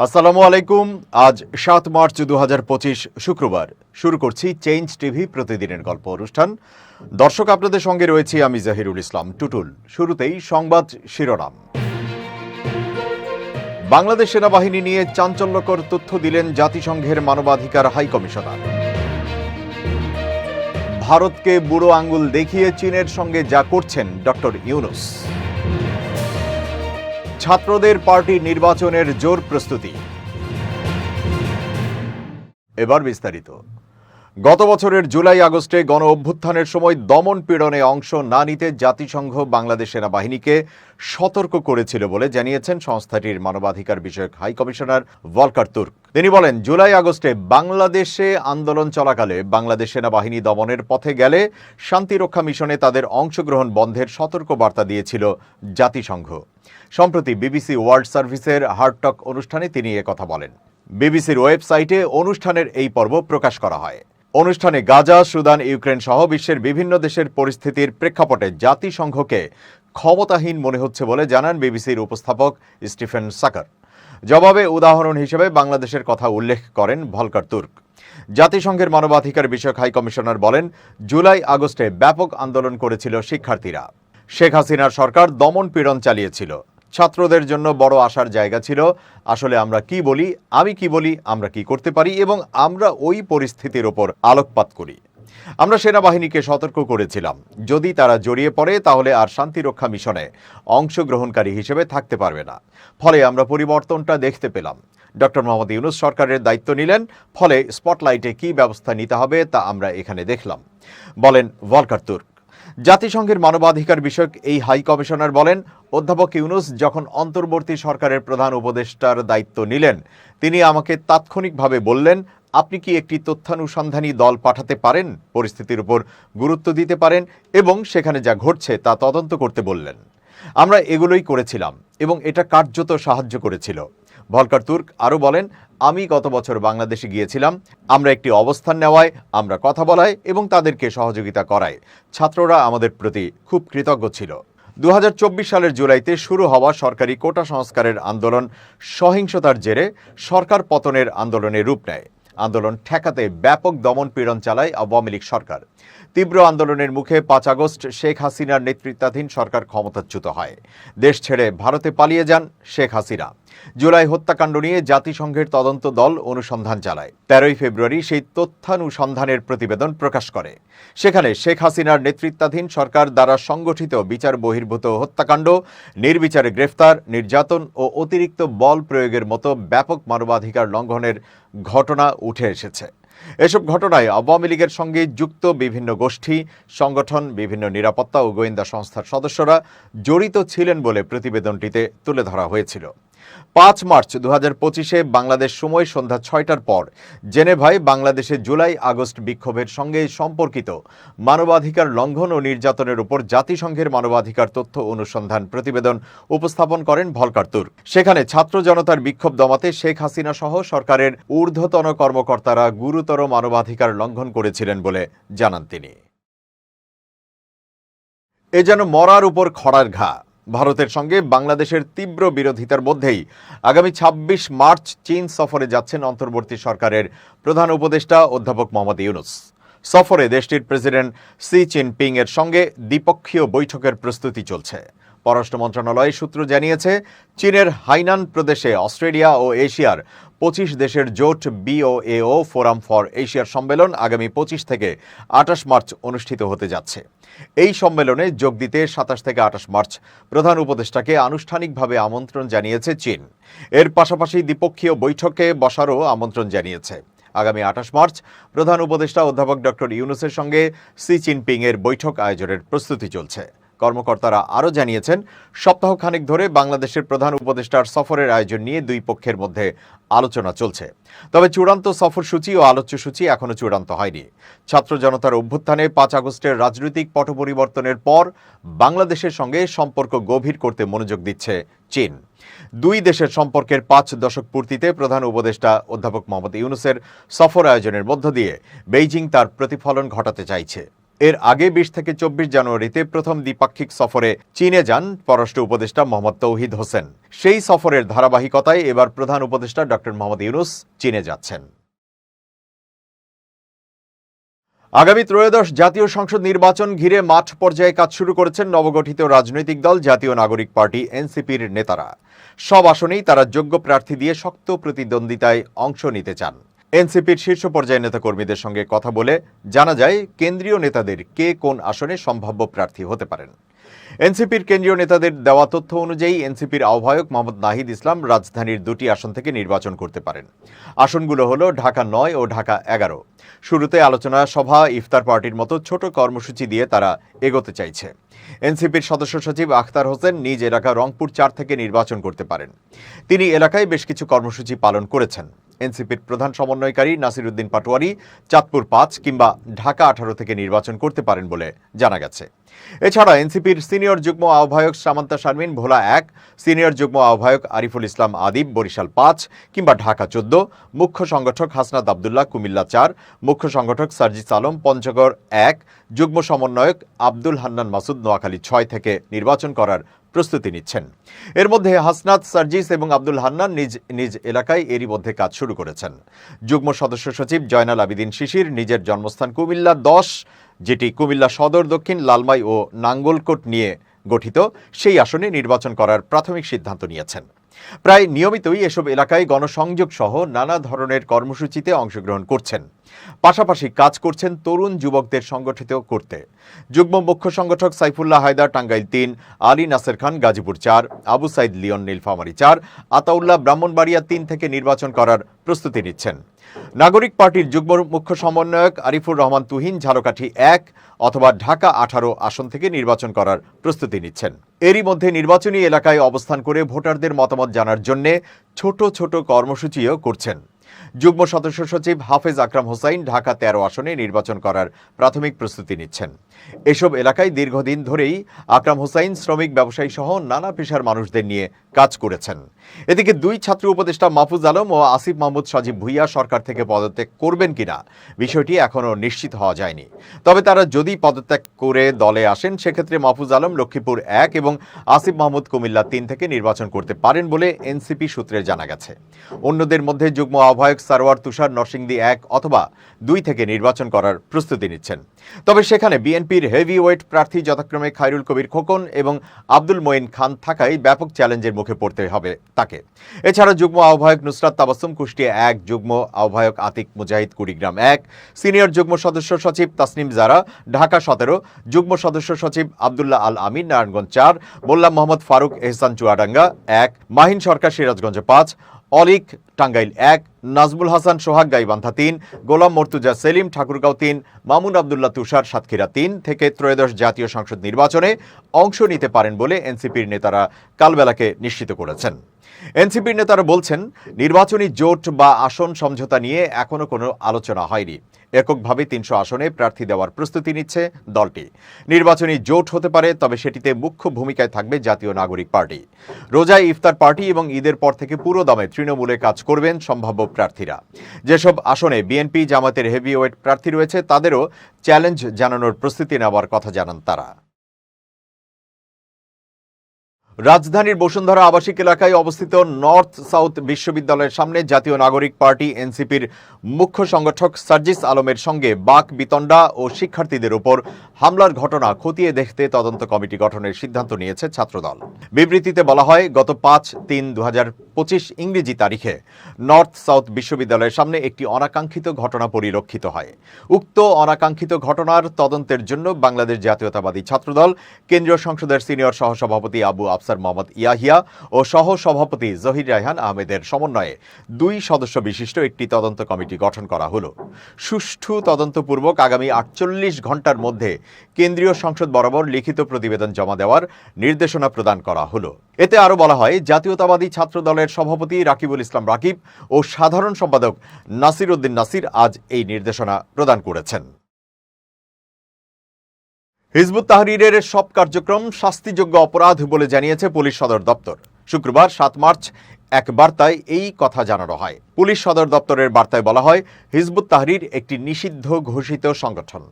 আসসালামু আলাইকুম। আজ ৭ মার্চ ২০২৫ শুক্রবার। শুরু করছি চেঞ্জ টিভি প্রতিদিনের গল্প অনুষ্ঠান। দর্শক, আপনাদের সঙ্গে রয়েছি আমি জাহিরুল ইসলাম টুটুল। শুরুতেই সংবাদ শিরোনাম। বাংলাদেশ সেনাবাহিনী নিয়ে চাঞ্চল্যকর তথ্য দিলেন জাতিসংঘের মানবাধিকার হাই কমিশনার। ভারতকে বুড়ো আঙ্গুল দেখিয়ে চীনের সঙ্গে যা করছেন ডক্টর ইউনূস। ছাত্রদের পার্টি নির্বাচনের জোর প্রস্তুতি। এবার বিস্তারিত। গত বছরের জুলাই আগস্টে গণ অভ্যুত্থানের সময় দমন পীড়নে অংশ না নিতে জাতিসংঘ বাংলাদেশ সেনাবাহিনীকে সতর্ক করেছিল বলে জানিয়েছেন সংস্থাটির মানবাধিকার বিষয়ক হাই কমিশনার ভলকার তুর্ক। তিনি বলেন, জুলাই আগস্টে বাংলাদেশে আন্দোলন চলাকালে বাংলাদেশ সেনাবাহিনী দমনের পথে গেলে শান্তিরক্ষা মিশনে তাদের অংশগ্রহণ বন্ধের সতর্ক বার্তা দিয়েছিল জাতিসংঘ। সম্প্রতি বিবিসি ওয়ার্ল্ড সার্ভিসের হার্ড টক অনুষ্ঠানে তিনি একথা বলেন। বিবিসির ওয়েবসাইটে অনুষ্ঠানের এই পর্ব প্রকাশ করা হয়। অনুষ্ঠানে গাজা, সুদান, ইউক্রেন সহ বিশ্বের বিভিন্ন দেশের পরিস্থিতির প্রেক্ষাপটে জাতিসংঘকে ক্ষমতাহীন মনে হচ্ছে বলে জানান বিবিসির উপস্থাপক স্টিফেন সাকার। জবাবে উদাহরণ হিসেবে বাংলাদেশের কথা উল্লেখ করেন ভলকার তুর্ক। জাতিসংঘের মানবাধিকার বিষয়ক হাই কমিশনার বলেন, জুলাই আগস্টে ব্যাপক আন্দোলন করেছিল শিক্ষার্থীরা। শেখ হাসিনার সরকার দমন পীড়ন চালিয়েছিল। ছাত্রদের জন্য বড় আশার জায়গা ছিল। আসলে আমরা কি বলি, আমি কি বলি, আমরা কি করতে পারি এবং আমরা ওই পরিস্থিতির ওপর আলোকপাত করি। আমরা সেনাবাহিনীকে সতর্ক করেছিলাম, যদি তারা জড়িয়ে পড়ে তাহলে আর শান্তিরক্ষা মিশনে অংশগ্রহণকারী হিসেবে থাকতে পারবে না। ফলে আমরা পরিবর্তনটা দেখতে পেলাম। ডক্টর মোহাম্মদ ইউনূস সরকারের দায়িত্ব নিলেন, ফলে স্পটলাইটে কি ব্যবস্থা নিতে হবে তা আমরা এখানে দেখলাম, বলেন ভলকার তুর্ক। জাতিসংঘের মানবাধিকার বিষয়ক এই হাই কমিশনার বলেন, অধ্যাপক ইউনূস যখন অন্তর্বর্তী সরকারের প্রধান উপদেষ্টার দায়িত্ব নিলেন, তিনি আমাকে তাৎক্ষণিকভাবে বললেন, আপনি কি একটি তথ্যানুসন্ধানী দল পাঠাতে পারেন, পরিস্থিতির উপর গুরুত্ব দিতে পারেন এবং সেখানে যা ঘটছে তা তদন্ত করতে বললেন। আমরা এগুলোই করেছিলাম এবং এটা কার্যত সাহায্য করেছিল। ভলকার তুর্ক আরও বলেন, আমি গত বছর বাংলাদেশে গিয়েছিলাম। আমরা একটি অবস্থান নেওয়ায়, আমরা কথা বলায় এবং তাদেরকে সহযোগিতা করায় ছাত্ররা আমাদের প্রতি খুব কৃতজ্ঞ ছিল। ২০২৪ সালের জুলাইতে শুরু হওয়া সরকারি কোটা সংস্কারের আন্দোলন সহিংসতার জেরে সরকার পতনের আন্দোলনে রূপ নেয়। আন্দোলন ঠেকাতে ব্যাপক দমন পীড়ন চালায় আওয়ামী লীগ সরকার। তীব্র আন্দোলনের মুখে ৫ আগস্ট শেখ হাসিনার নেতৃত্বাধীন সরকার ক্ষমতাচ্যুত হয়। দেশ ছেড়ে ভারতে পালিয়ে যান শেখ হাসিনা। জুলাই হত্যাকাণ্ড নিয়ে জাতিসংঘের তদন্ত দল অনুসন্ধান চালায়। ১৩ই ফেব্রুয়ারি সেই তথ্যানুসন্ধানের প্রতিবেদন প্রকাশ করে। সেখানে শেখ হাসিনার নেতৃত্বাধীন সরকার দ্বারা সংগঠিত বিচার বহির্ভূত হত্যাকাণ্ড, নির্বিচারে গ্রেফতার, নির্যাতন ও অতিরিক্ত বল প্রয়োগের মতো ব্যাপক মানবাধিকার লঙ্ঘনের ঘটনা উঠে এসেছে। এসব ঘটনায় আওয়ামী লীগের সঙ্গে যুক্ত বিভিন্ন গোষ্ঠী, সংগঠন, বিভিন্ন নিরাপত্তা ও গোয়েন্দা সংস্থার সদস্যরা জড়িত ছিলেন বলে প্রতিবেদনটিতে তুলে ধরা হয়েছিল। ৫ মার্চ ২০২৫ বাংলাদেশ সময় সন্ধ্যা ৬টার পর জেনেভায় বাংলাদেশে জুলাই আগস্ট বিক্ষোভের সঙ্গে সম্পর্কিত মানবাধিকার লঙ্ঘন ও নির্যাতনের উপর জাতিসংঘের মানবাধিকার তথ্য অনুসন্ধান প্রতিবেদন উপস্থাপন করেন ভলকার তুর্ক। সেখানে ছাত্র জনতার বিক্ষোভ দমাতে শেখ হাসিনা সহ সরকারের ঊর্ধ্বতন কর্মকর্তারা গুরুতর মানবাধিকার লঙ্ঘন করেছিলেন বলে জানান তিনি। এ যেন মরার উপর খড়ার ঘা। ভারতের সঙ্গে বাংলাদেশের তীব্র বিরোধিতার মধ্যেই আগামী ২৬ মার্চ চীন সফরে যাচ্ছেন অন্তর্বর্তী সরকারের প্রধান উপদেষ্টা অধ্যাপক মোহাম্মদ ইউনূস। সফরে দেশটির প্রেসিডেন্ট শি জিনপিং এর সঙ্গে দ্বিপক্ষীয় বৈঠকের প্রস্তুতি চলছে। পররাষ্ট্র মন্ত্রণালয় সূত্র জানিয়েছে, চীনের হাইনান প্রদেশে অস্ট্রেলিয়া ও এশিয়ার ২৫ দেশের জোট BOAO ফোরাম ফর এশিয়ার সম্মেলন আগামী ২৫ থেকে ২৮ মার্চ অনুষ্ঠিত হতে যাচ্ছে। এই সম্মেলনে যোগ দিতে ২৭ থেকে ২৮ মার্চ প্রধান উপদেষ্টাকে আনুষ্ঠানিকভাবে আমন্ত্রণ জানিয়েছে চীন। এর পাশাপাশি দ্বিপক্ষীয় বৈঠকে বসারও আমন্ত্রণ জানিয়েছে। আগামী ২৮ মার্চ প্রধান উপদেষ্টা অধ্যাপক ডক্টর ইউনূসের সঙ্গে শি জিনপিং এর বৈঠক আয়োজনের প্রস্তুতি চলছে। কর্মকর্তারা আরও জানিয়েছেন, সপ্তাহখানেক ধরে বাংলাদেশের প্রধান উপদেষ্টার সফরের আয়োজন নিয়ে দুই পক্ষের মধ্যে আলোচনা চলছে। তবে চূড়ান্ত সফরসূচি ও আলোচ্যসূচি এখনও চূড়ান্ত হয়নি। ছাত্র জনতার অভ্যুত্থানে ৫ আগস্টের রাজনৈতিক পট পরিবর্তনের পর বাংলাদেশের সঙ্গে সম্পর্ক গভীর করতে মনোযোগ দিচ্ছে চীন। দুই দেশের সম্পর্কের ৫ দশক পূর্তিতে প্রধান উপদেষ্টা অধ্যাপক মোহাম্মদ ইউনূসের সফর আয়োজনের মধ্য দিয়ে বেইজিং তার প্রতিফলন ঘটাতে চাইছে। এর আগে ২০ থেকে ২৪ জানুয়ারিতে প্রথম দ্বিপাক্ষিক সফরে চীনে যান পররাষ্ট্র উপদেষ্টা মোহাম্মদ তৌহিদ হোসেন। সেই সফরের ধারাবাহিকতায় এবার প্রধান উপদেষ্টা ডক্টর মোহাম্মদ ইউনূস চীনে যাচ্ছেন। আগামী ত্রয়োদশ জাতীয় সংসদ নির্বাচন ঘিরে মাঠ পর্যায়ে কাজ শুরু করেছেন নবগঠিত রাজনৈতিক দল জাতীয় নাগরিক পার্টি এনসিপির নেতারা। সব আসনেই তারা যোগ্য প্রার্থী দিয়ে শক্ত প্রতিদ্বন্দ্বিতায় অংশ নিতে চান। এনসিপির শীর্ষ পর্যায়ের নেতাকর্মীদের সঙ্গে কথা বলে জানা যায় কেন্দ্রীয় নেতাদের কে কোন আসনে সম্ভাব্য প্রার্থী হতে পারেন। এনসিপির কেন্দ্রীয় নেতাদের দেওয়া তথ্য অনুযায়ী এনসিপির আহ্বায়ক মোহাম্মদ নাহিদ ইসলাম রাজধানীর 2টি আসন থেকে নির্বাচন করতে পারেন। আসনগুলো হলো ঢাকা 9 ও ঢাকা 11। শুরুতে আলোচনা সভা, ইফতার পার্টির মতো ছোট কর্মসূচি দিয়ে তারা এগোতে চাইছে। এনসিপির সদস্য সচিব আখতার হোসেন নিজ এলাকা রংপুর 4 থেকে নির্বাচন করতে পারেন। তিনি এলাকায় বেশ কিছু কর্মসূচি পালন করেছেন। এনসিপির প্রধান সমন্বয়কারী নাসির উদ্দিন পাটোয়ারি চাঁদপুর 5 কিংবা ঢাকা 18 থেকে নির্বাচন করতে পারেন বলে জানা গেছে। এছাড়া এনসিপির সিনিয়র যুগ্ম আহ্বায়ক সামান্তা শারমিন ভোলা 1, সিনিয়র যুগ্ম আহ্বায়ক আরিফুল ইসলাম আদিব বরিশাল 5 কিংবা ঢাকা 14, মুখ্য সংগঠক হাসনাত আবদুল্লাহ কুমিল্লা 4, মুখ্য সংগঠক সার্জিস আলম পঞ্চগড় 1, যুগ্ম সমন্বয়ক আব্দুল হান্নান মাসুদ নোয়াখালী 6 থেকে নির্বাচন করার প্রস্তুতি নিচ্ছেন। এর মধ্যে হাসনাত, সার্জিস এবং আব্দুল হান্নান নিজ নিজ এলাকায় এরই মধ্যে কাজ শুরু করেছেন। যুগ্ম সদস্য সচিব জয়নাল আবিদিন শিশির নিজের জন্মস্থান কুমিল্লা 10, যেটি কুমিল্লা সদর, দক্ষিণ, লালমাই ও নাঙ্গলকোট নিয়ে গঠিত, সেই আসনে নির্বাচন করার প্রাথমিক সিদ্ধান্ত নিয়েছেন। প্রায় নিয়মিতই এসব এলাকায় গণসংযোগ সহ নানা ধরনের কর্মসূচিতে অংশগ্রহণ করছেন। পাশাপাশি কাজ করছেন তরুণ যুবকদের সংগঠিত করতে। যুগ্ম মুখ্য সংগঠক সাইফুল্লাহ হায়দার টাঙ্গাইল 3, আলী নাসের খান গাজীপুর 4, আবু সাইদ লিওন নীলফামারী 4, আতাউল্লাহ ব্রাহ্মণবাড়িয়া 3 থেকে নির্বাচন করার প্রস্তুতি নিচ্ছেন। নাগরিক পার্টির যুগ্ম মুখ্য সমন্বয়ক আরিফুর রহমান তুহিন ঝালকাঠি 1 অথবা ঢাকা 18 আসন থেকে নির্বাচন করার প্রস্তুতি নিচ্ছেন। এরই মধ্যে নির্বাচনী এলাকায় অবস্থান করে ভোটারদের মতামত জানার জন্য ছোট ছোট কর্মসূচিও করছেন। যুগ্ম সদস্য সচিব হাফেজ আকরাম হোসাইন ঢাকা 13 আসনে নির্বাচন করার প্রাথমিক প্রস্তুতি নিচ্ছেন। এসব এলাকায় দীর্ঘদিন ধরেই আকরাম হোসাইন শ্রমিক, ব্যবসায়ী সহ নানা পেশার মানুষদের নিয়ে কাজ করেছেন। এদিকে 2 ছাত্র উপদেষ্টা মাহফুজ আলম ও আসিফ মাহমুদ সজীব ভুইয়া সরকার থেকে পদত্যাগ করবেন কিনা বিষয়টি এখনও নিশ্চিত হওয়া যায়নি। তবে তারা যদি পদত্যাগ করে দলে আসেন সেক্ষেত্রে মাহফুজ আলম লক্ষ্মীপুর 1 এবং আসিফ মাহমুদ কুমিল্লা 3 থেকে নির্বাচন করতে পারেন বলে এনসিপি সূত্রে জানা গেছে। অন্যদের মধ্যে যুগ্ম আহ্বায়ক সারোয়ার তুষার নরসিংদী 1 অথবা 2 থেকে নির্বাচন করার প্রস্তুতি নিচ্ছেন। তবে সেখানে বিএনপির হেভিওয়েট প্রার্থী যথাক্রমে খায়রুল কবির খোকন এবং আব্দুল মঈন খান থাকায় ব্যাপক চ্যালেঞ্জের মুখে পড়তে হবে তাকে। এছাড়া যুগ্ম আহ্বায়ক নুসরাত তাবাসসুম কুষ্টিয়া 1, যুগ্ম আহ্বায়ক আতিক মুজাহিদ কুড়িগ্রাম 1, সিনিয়র যুগ্ম সদস্য সচিব তাসনিম জারা ঢাকা 17, যুগ্ম সদস্য সচিব আব্দুল্লাহ আল আমিন নারায়ণগঞ্জ 4, মোল্লা মোহাম্মদ ফারুক এহসান চুয়াডাঙ্গা 1, মাহিন সরকার সিরাজগঞ্জ 5, অলিক টাঙ্গাইল 1, নাজমুল হাসান সোহাগ গাইবান্ধা 3, গোলাম মর্তুজা সেলিম ঠাকুরগাঁও 3, মামুন আবদুল্লাহ তুষার সাতক্ষীরা 3 থেকে ত্রয়োদশ জাতীয় সংসদ নির্বাচনে অংশ নিতে পারেন বলে এনসিপির নেতারা কালবেলাকে নিশ্চিত করেছেন। এনসিপির নেতারা বলছেন, নির্বাচনী জোট বা আসন সমঝোতা নিয়ে এখনো কোনো আলোচনা হয়নি। এককভাবে 300 আসনে প্রার্থী দেওয়ার প্রস্তুতি নিচ্ছে দলটি। নির্বাচনী জোট হতে পারে, তবে সেটিতে মুখ্য ভূমিকায় থাকবে জাতীয় নাগরিক পার্টি। রোজায় ইফতার পার্টি এবং ঈদের পর থেকে পুরো দমে তৃণমূলে কাজ করবেন সম্ভাব্য প্রার্থীরা। যেসব আসনে বিএনপি জামাতের হেভিওয়েট প্রার্থী রয়েছে তাদেরও চ্যালেঞ্জ জানানোর প্রস্তুতি নেওয়ার কথা জানান তারা। রাজধানীর বসুন্ধরা আবাসিক এলাকায় অবস্থিত নর্থ সাউথ বিশ্ববিদ্যালয়ের সামনে জাতীয় নাগরিক পার্টি এনসিপির মুখ্য সংগঠক সার্জিস আলমের সঙ্গে বাক বিতণ্ডা ও শিক্ষার্থীদের উপর হামলার ঘটনা খতিয়ে দেখতে তদন্ত কমিটি গঠনের সিদ্ধান্ত নিয়েছে ছাত্রদল। বিবৃতিতে বলা হয়, গত 5-3-2025 ইংরেজি তারিখে নর্থ সাউথ বিশ্ববিদ্যালয়ের সামনে একটি অনাকাঙ্ক্ষিত ঘটনা পরিলক্ষিত হয়। উক্ত অনাকাঙ্ক্ষিত ঘটনার তদন্তের জন্য বাংলাদেশ জাতীয়তাবাদী ছাত্রদল কেন্দ্রীয় সংসদের সিনিয়র সহসভাপতি আবু আফসার মোহাম্মদ ইয়াহিয়া ও সহ সভাপতি জহির রায়হান আহমেদের সমন্বয়ে 2 সদস্য বিশিষ্ট একটি তদন্ত কমিটি গঠন করা হলো। সুষ্ঠু তদন্তপূর্বক আগামী 48 ঘণ্টার মধ্যে কেন্দ্রীয় সংসদ বরাবর লিখিত প্রতিবেদন জমা দেওয়ার নির্দেশনা প্রদান করা হলো। এতে আরো বলা হয়, জাতীয়তাবাদী ছাত্র দলের সভাপতি রাকিবুল ইসলাম রাকিব ও সাধারণ সম্পাদক নাসির উদ্দিন নাসির আজ এই নির্দেশনা প্রদান করেছেন। হিজবুত তাহরীরের সব কার্যক্রম শাস্তিযোগ্য অপরাধ বলে জানিয়েছে পুলিশ সদর দপ্তর। শুক্রবার 7 মার্চ এক বার্তায় এই কথা জানানো হয়। পুলিশ সদর দপ্তরের বার্তায় বলা হয়, হিজবুত তাহরির একটি নিষিদ্ধ ঘোষিত সংগঠন।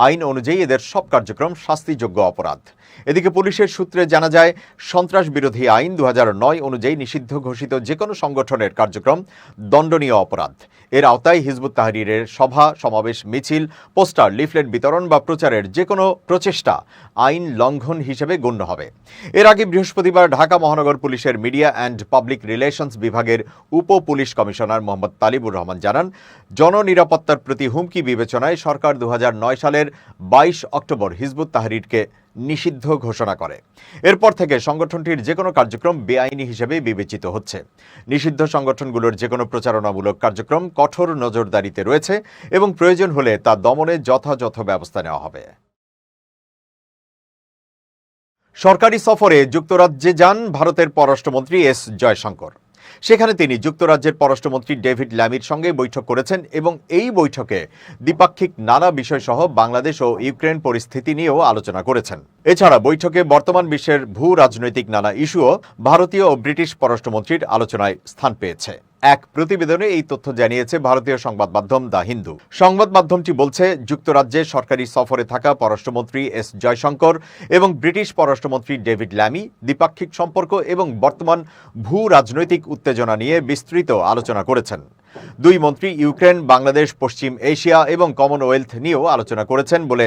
আইন অনুযায়ী এদের সব কার্যক্রম শাস্তিযোগ্য অপরাধ। এদিকে পুলিশের সূত্রে জানা যায়, সন্ত্রাস বিরোধী আইন 2009 অনুযায়ী নিষিদ্ধ ঘোষিত যে কোনো সংগঠনের কার্যক্রম দণ্ডনীয় অপরাধ। এর আওতায় হিজবুত তাহরিরের সভা, সমাবেশ, মিছিল, পোস্টার, লিফলেট বিতরণ বা প্রচারের যে কোনো প্রচেষ্টা আইন লঙ্ঘন হিসেবে গণ্য হবে। এর আগে বৃহস্পতিবার ঢাকা মহানগর পুলিশের মিডিয়া অ্যান্ড পাবলিক রিলেশনস বিভাগের উপ পুলিশ কমিশনার মোহাম্মদ তালিবুর রহমান জানান, জননিরাপত্তার প্রতি হুমকি বিবেচনায় সরকার 2009 সালের 22 অক্টোবর হিজবুত তাহরিরকে নিষিদ্ধ ঘোষণা করে। এরপর থেকে সংগঠনটির যে কোনো কার্যক্রম বেআইনি হিসেবে বিবেচিত হচ্ছে। নিষিদ্ধ সংগঠনগুলোর যে কোনো প্রচারণামূলক কার্যক্রম কঠোর নজরদারিতে রয়েছে এবং প্রয়োজন হলে তা দমনে যথাযথ ব্যবস্থা নেওয়া হবে। সরকারি সফরে যুক্তরাজ্যে যান ভারতের পররাষ্ট্রমন্ত্রী এস জয়শঙ্কর। সেখানে তিনি যুক্তরাজ্যের পররাষ্ট্রমন্ত্রী ডেভিড ল্যামির সঙ্গে বৈঠক করেছেন এবং এই বৈঠকে দ্বিপাক্ষিক নানা বিষয়সহ বাংলাদেশ ও ইউক্রেন পরিস্থিতি নিয়েও আলোচনা করেছেন। এছাড়া বৈঠকে বর্তমান বিশ্বের ভূ রাজনৈতিক নানা ইস্যুও ভারতীয় ও ব্রিটিশ পররাষ্ট্রমন্ত্রীর আলোচনায় স্থান পেয়েছে। এক প্রতিবেদনে এই তথ্য জানিয়েছে ভারতীয় সংবাদ মাধ্যম দ্য হিন্দু। সংবাদ মাধ্যমটি বলছে, যুক্তরাজ্যে সরকারি সফরে থাকা পররাষ্ট্রমন্ত্রী এস জয়শঙ্কর এবং ব্রিটিশ পররাষ্ট্রমন্ত্রী ডেভিড ল্যামি দ্বিপাক্ষিক সম্পর্ক এবং বর্তমান ভূ রাজনৈতিক উত্তেজনা নিয়ে বিস্তৃত আলোচনা করেছেন। দুই মন্ত্রী ইউক্রেন, বাংলাদেশ, পশ্চিম এশিয়া এবং কমনওয়েলথ নিয়েও আলোচনা করেছেন বলে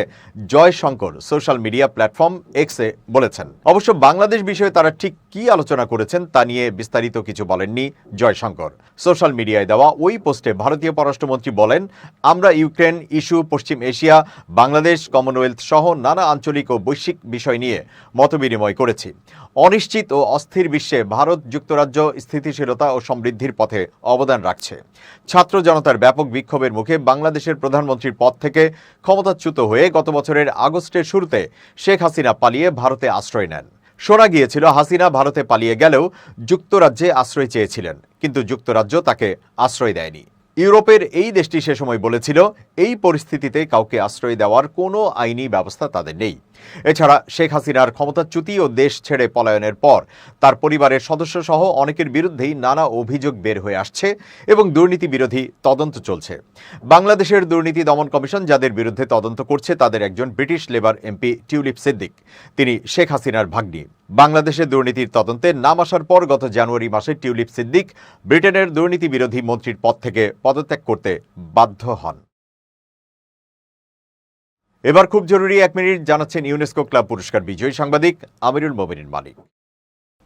জয়শঙ্কর সোশ্যাল মিডিয়া প্ল্যাটফর্ম এক্সে বলেছেন। অবশ্য বাংলাদেশ বিষয়ে তারা ঠিক কি আলোচনা করেছেন তা নিয়ে বিস্তারিত কিছু বলেননি জয়শঙ্কর। সোশ্যাল মিডিয়ায় দেওয়া ওই পোস্টে ভারতীয় পররাষ্ট্রমন্ত্রী বলেন, আমরা ইউক্রেন ইস্যু, পশ্চিম এশিয়া, বাংলাদেশ, কমনওয়েলথ সহ নানা আঞ্চলিক ও বৈশ্বিক বিষয় নিয়ে মতবিনিময় করেছি। অনিশ্চিত ও অস্থির বিশ্বে ভারত যুক্তরাজ্য স্থিতিশীলতা ও সমৃদ্ধির পথে অবদান রাখছে। ছাত্র জনতার ব্যাপক বিক্ষোভের মুখে বাংলাদেশের প্রধানমন্ত্রীর পদ থেকে ক্ষমতাচ্যুত হয়ে গত বছরের আগস্টের শুরুতে শেখ হাসিনা পালিয়ে ভারতে আশ্রয় নেন। শোনা গিয়েছিল, হাসিনা ভারতে পালিয়ে গেলেও যুক্তরাজ্যে আশ্রয় চেয়েছিলেন, কিন্তু যুক্তরাজ্য তাকে আশ্রয় দেয়নি। ইউরোপের এই দেশটি সে সময় বলেছিল, এই পরিস্থিতিতে কাউকে আশ্রয় দেওয়ার কোনো আইনি ব্যবস্থা তাদের নেই। এছাড়া শেখ হাসিনার ক্ষমতাচ্যুতি ও দেশ ছেড়ে পলায়নের পর তার পরিবারের সদস্য সহ অনেকের বিরুদ্ধেই নানা অভিযোগ বের হয়ে আসছে এবং দুর্নীতি বিরোধী তদন্ত চলছে। বাংলাদেশের দুর্নীতি দমন কমিশন যাদের বিরুদ্ধে তদন্ত করছে তাদের একজন British labour MP tulip Siddique. তিনি শেখ হাসিনার ভাগ্নি। বাংলাদেশের দুর্নীতির তদন্তে নাম আসার পর গত জানুয়ারি মাসে টিউলিপ সিদ্দিক ব্রিটেনের দুর্নীতি বিরোধী মন্ত্রীর পদ থেকে পদত্যাগ করতে বাধ্য হন। এবার খুব জরুরি 1 মিনিট জানাচ্ছেন ইউনেস্কো ক্লাব পুরস্কার বিজয়ী সাংবাদিক আমিরুল মোমিনিন মানিক।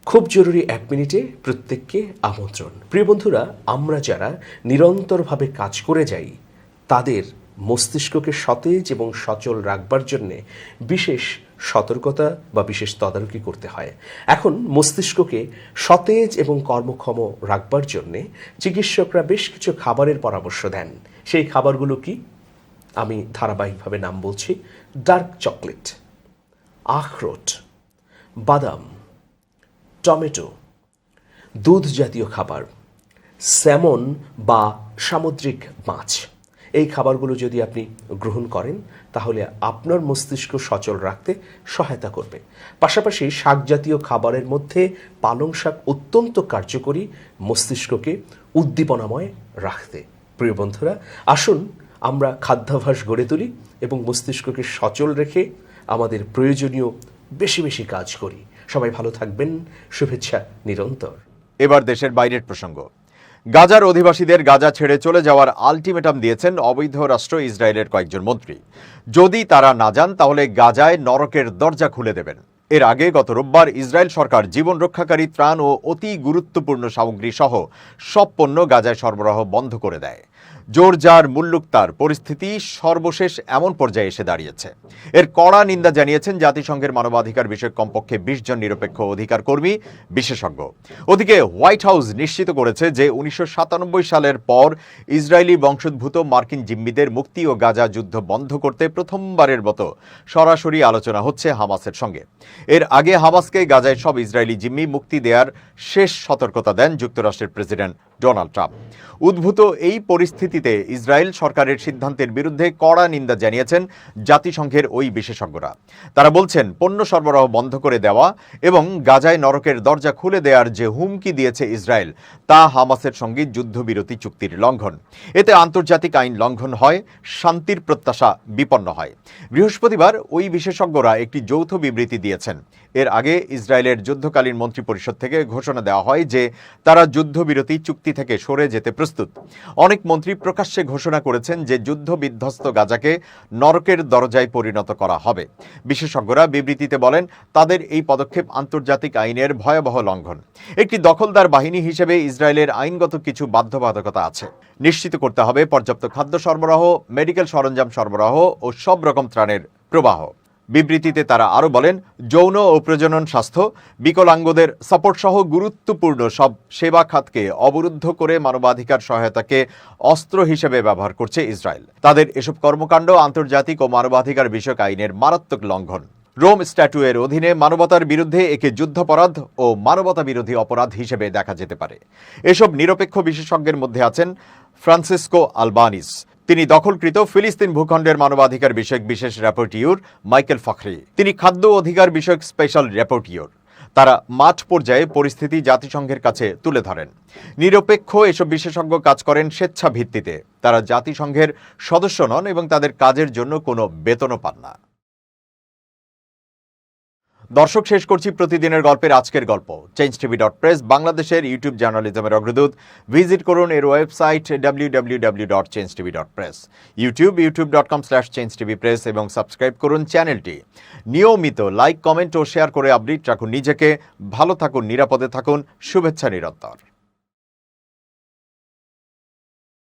খুব জরুরি 1 মিনিটে প্রত্যেককে আমন্ত্রণ। প্রিয় বন্ধুরা, আমরা যারা নিরন্তরভাবে কাজ করে যাই তাদের মস্তিষ্ককে সতেজ এবং সচল রাখবার জন্যে বিশেষ সতর্কতা বা বিশেষ তদারকি করতে হয়। এখন মস্তিষ্ককে সতেজ এবং কর্মক্ষম রাখবার জন্যে চিকিৎসকরা বেশ কিছু খাবারের পরামর্শ দেন। সেই খাবারগুলো কি? আমি ধারাবাহিকভাবে নাম বলছি: ডার্ক চকলেট, আখরোট, বাদাম, টমেটো, দুধ জাতীয় খাবার, স্যামন বা সামুদ্রিক মাছ। এই খাবারগুলো যদি আপনি গ্রহণ করেন তাহলে আপনার মস্তিষ্ক সচল রাখতে সহায়তা করবে। পাশাপাশি শাক জাতীয় খাবারের মধ্যে পালং শাক অত্যন্ত কার্যকরী মস্তিষ্ককে উদ্দীপনাময় রাখতে। প্রিয় বন্ধুরা, আসুন আমরা খাদ্যাভ্যাস গড়ে তুলি এবং মস্তিষ্ককে সচল রেখে আমাদের প্রয়োজনীয় বেশি বেশি কাজ করি। সবাই ভালো থাকবেন। শুভেচ্ছা নিরন্তর। এবার দেশের বাইরের প্রসঙ্গ। গাজার অধিবাসীদের গাজা ছেড়ে চলে যাওয়ার আলটিমেটাম দিয়েছেন অবৈধ রাষ্ট্র ইসরায়েলের কয়েকজন মন্ত্রী। যদি তারা না যান তাহলে গাজায় নরকের দরজা খুলে দেবেন। এর আগে গত রোববার ইসরায়েল সরকার জীবন রক্ষাকারী ত্রাণ ও অতি গুরুত্বপূর্ণ সামগ্রী সহ সব পণ্য গাজায় সরবরাহ বন্ধ করে দেয়। জোরজার মুল্লুকতার পরিস্থিতি সর্বশেষ এমন পর্যায়ে এসে দাঁড়িয়েছে। এর কড়া নিন্দা জানিয়েছেন জাতিসংঘের মানবাধিকার বিষয়ক কমপক্ষে 20 জন নিরপেক্ষ অধিকার কর্মী বিশেষজ্ঞ। ওদিকে হোয়াইট হাউস নিশ্চিত করেছে যে 1997 সালের পর ইসরায়েলি বংশোদ্ভূত মার্কিন জিম্মিদের মুক্তি ও গাজা যুদ্ধ বন্ধ করতে প্রথমবারের মতো সরাসরি আলোচনা হচ্ছে হামাসের সঙ্গে। এর আগে হামাসকে গাজায় সব ইসরায়েলি জিম্মি মুক্তি দেওয়ার শেষ সতর্কতা দেন যুক্তরাষ্ট্রের প্রেসিডেন্ট ডোনাল্ড ট্রাম্প। উদ্ভূত এই পরিস্থিতিতে ইসরায়েল সরকারের সিদ্ধান্তের বিরুদ্ধে কড়া নিন্দা জানিয়েছেন জাতিসংঘের ওই বিশেষজ্ঞরা। তারা বলছেন, পণ্য সরবরাহ বন্ধ করে দেওয়া এবং গাজায় নরকের দরজা খুলে দেওয়ার যে হুমকি দিয়েছে ইসরায়েল, তা হামাসের সঙ্গে যুদ্ধবিরতি চুক্তির লঙ্ঘন। এতে আন্তর্জাতিক আইন লঙ্ঘন হয়, শান্তির প্রত্যাশা বিপন্ন হয়। বৃহস্পতিবার ওই বিশেষজ্ঞরা একটি যৌথ বিবৃতি দিয়েছেন। এর আগে ইসরায়েলের যুদ্ধকালীন মন্ত্রিপরিষদ থেকে ঘোষণা দেওয়া হয় যে তারা যুদ্ধবিরতি চুক্তি থেকে সরে যেতে প্রস্তুত। অনেক মন্ত্রী প্রকাশ্যে ঘোষণা করেছেন যে যুদ্ধ বিধ্বস্ত গাজাকে নরকের দরজায় পরিণত করা হবে। বিশেষজ্ঞরা বিবৃতিতে বলেন, তাদের এই পদক্ষেপ আন্তর্জাতিক আইনের ভয়াবহ লঙ্ঘন। একটি দখলদার বাহিনী হিসেবে ইসরায়েলের আইনগত কিছু বাধ্যবাধকতা আছে। নিশ্চিত করতে হবে পর্যাপ্ত খাদ্য সরবরাহ, মেডিকেল সরঞ্জাম সরবরাহ ও সব রকম ত্রাণের প্রবাহ। বিবৃতিতে তারা আরও বলেন, যৌন ও প্রজনন স্বাস্থ্য, বিকলাঙ্গদের সাপোর্ট সহ গুরুত্বপূর্ণ সব সেবা খাতকে অবরুদ্ধ করে মানবাধিকার সহায়তাকে অস্ত্র হিসেবে ব্যবহার করছে ইসরায়েল। তাদের এসব কর্মকাণ্ড আন্তর্জাতিক ও মানবাধিকার বিষয়ক আইনের মারাত্মক লঙ্ঘন। রোম স্ট্যাটুয়ের অধীনে মানবতার বিরুদ্ধে একে যুদ্ধাপরাধ ও মানবতা বিরোধী অপরাধ হিসেবে দেখা যেতে পারে। এসব নিরপেক্ষ বিশেষজ্ঞের মধ্যে আছেন ফ্রান্সিসকো আলবানিস। তিনি দখলকৃত ফিলিস্তিন ভূখণ্ডের মানবাধিকার বিষয়ক বিশেষ র্যাপোর্টিয়র মাইকেল ফাখরি। তিনি খাদ্য অধিকার বিষয়ক স্পেশাল র্যাপোর্টিয়র। তারা মাঠ পর্যায়ে পরিস্থিতি জাতিসংঘের কাছে তুলে ধরেন। নিরপেক্ষ এসব বিশেষজ্ঞ কাজ করেন স্বেচ্ছা ভিত্তিতে। তারা জাতিসংঘের সদস্য নন এবং তাদের কাজের জন্য কোনো বেতনও পান না। দর্শক, শেষ করছি প্রতিদিনের গল্পের আজকের গল্প। changetv.press বাংলাদেশের ইউটিউব জার্নালিজমের অগ্রদূত। ভিজিট করুন এর ওয়েবসাইট www.changetv.press, ইউটিউব youtube.com/changetvpress এবং সাবস্ক্রাইব করুন চ্যানেলটি। নিয়মিত লাইক, কমেন্ট ও শেয়ার করে আপডেট রাখুন নিজেকে। ভালো থাকুন, নিরাপদে থাকুন। শুভেচ্ছা নিরন্তর।